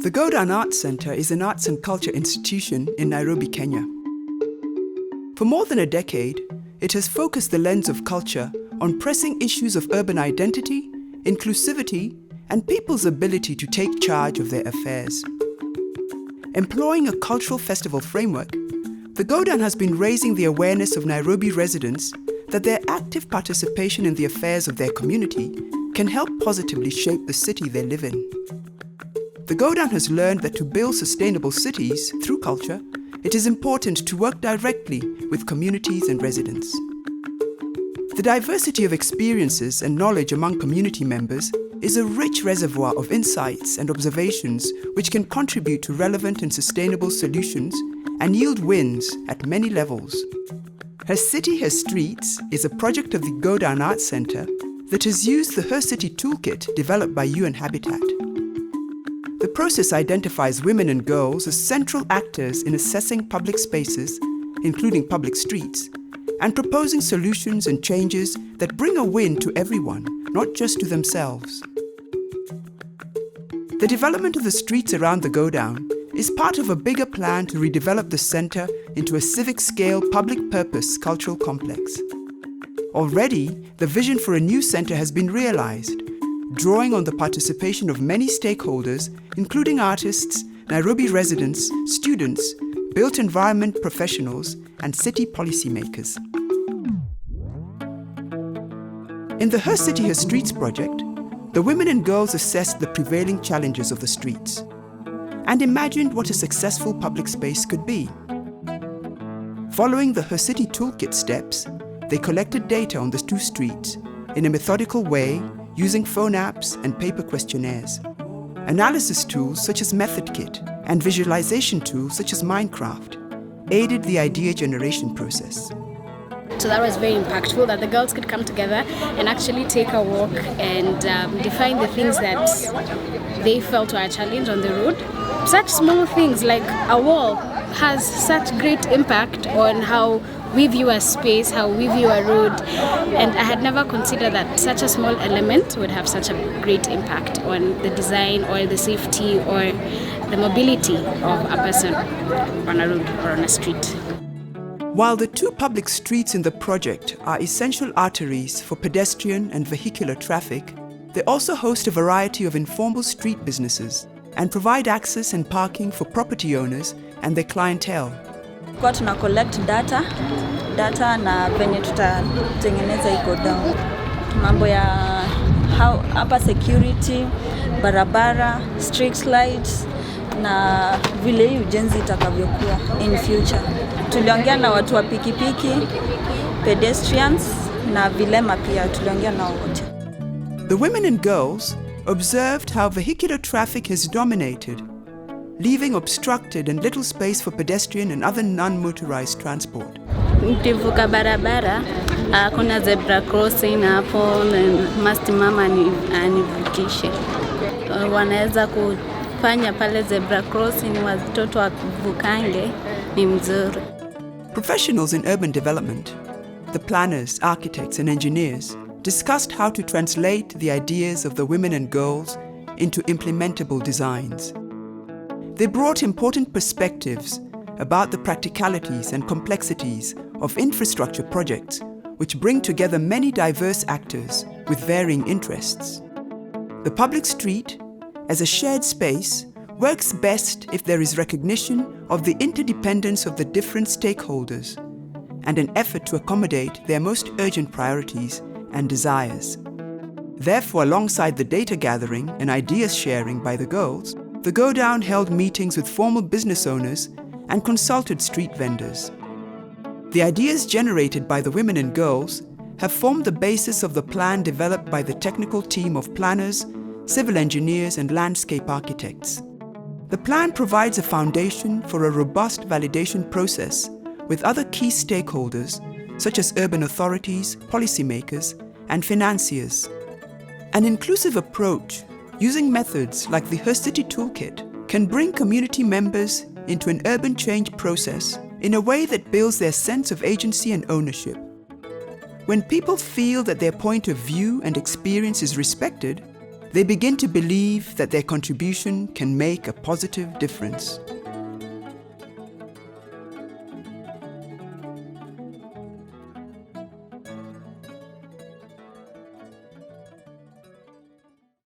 The GoDown Arts Centre is an arts and culture institution in Nairobi, Kenya. For more than a decade, it has focused the lens of culture on pressing issues of urban identity, inclusivity, and people's ability to take charge of their affairs. Employing a cultural festival framework, the GoDown has been raising the awareness of Nairobi residents that their active participation in the affairs of their community can help positively shape the city they live in. The GoDown has learned that to build sustainable cities through culture, it is important to work directly with communities and residents. The diversity of experiences and knowledge among community members is a rich reservoir of insights and observations which can contribute to relevant and sustainable solutions and yield wins at many levels. HerCity HerStreets is a project of the GoDown Arts Centre that has used the HerCity toolkit developed by UN Habitat. The process identifies women and girls as central actors in assessing public spaces, including public streets, and proposing solutions and changes that bring a win to everyone, not just to themselves. The development of the streets around the GoDown is part of a bigger plan to redevelop the centre into a civic-scale public-purpose cultural complex. Already, the vision for a new centre has been realised, drawing on the participation of many stakeholders, including artists, Nairobi residents, students, built environment professionals, and city policymakers. In the HerCity HerStreets project, the women and girls assessed the prevailing challenges of the streets and imagined what a successful public space could be. Following the HerCity toolkit steps, they collected data on the two streets in a methodical way using phone apps and paper questionnaires. Analysis tools such as MethodKit and visualization tools such as Minecraft aided the idea generation process. So that was very impactful, that the girls could come together and actually take a walk and define the things that they felt were a challenge on the road. Such small things like a wall has such great impact on how we view a space, how we view a road, and I had never considered that such a small element would have such a great impact on the design or the safety or the mobility of a person on a road or on a street. While the two public streets in the project are essential arteries for pedestrian and vehicular traffic, they also host a variety of informal street businesses and provide access and parking for property owners and their clientele. Kwa tuna collect data na venye tutatengeneza hii GoDown. Mambo ya hapa security, barabara, street lights na vile hii ujenzi itakavyokuwa in future. Tuliongea na watu wa pikipiki, pedestrians na vilema pia tuliongea na wote. The women and girls observed how vehicular traffic has dominated, leaving obstructed and little space for pedestrian and other non-motorized transport. Ukivuka barabara, kuna zebra crossing hapo, must mama anivukishe. Wanaweza kufanya pale zebra crossing, watoto wavukange, ni mzuri. Professionals in urban development, the planners, architects and engineers, discussed how to translate the ideas of the women and girls into implementable designs. They brought important perspectives about the practicalities and complexities of infrastructure projects which bring together many diverse actors with varying interests. The public street, as a shared space, works best if there is recognition of the interdependence of the different stakeholders and an effort to accommodate their most urgent priorities and desires. Therefore, alongside the data gathering and ideas sharing by the girls, the GoDown held meetings with formal business owners and consulted street vendors. The ideas generated by the women and girls have formed the basis of the plan developed by the technical team of planners, civil engineers and landscape architects. The plan provides a foundation for a robust validation process with other key stakeholders such as urban authorities, policymakers, and financiers. An inclusive approach using methods like the HerCity toolkit can bring community members into an urban change process in a way that builds their sense of agency and ownership. When people feel that their point of view and experience is respected, they begin to believe that their contribution can make a positive difference.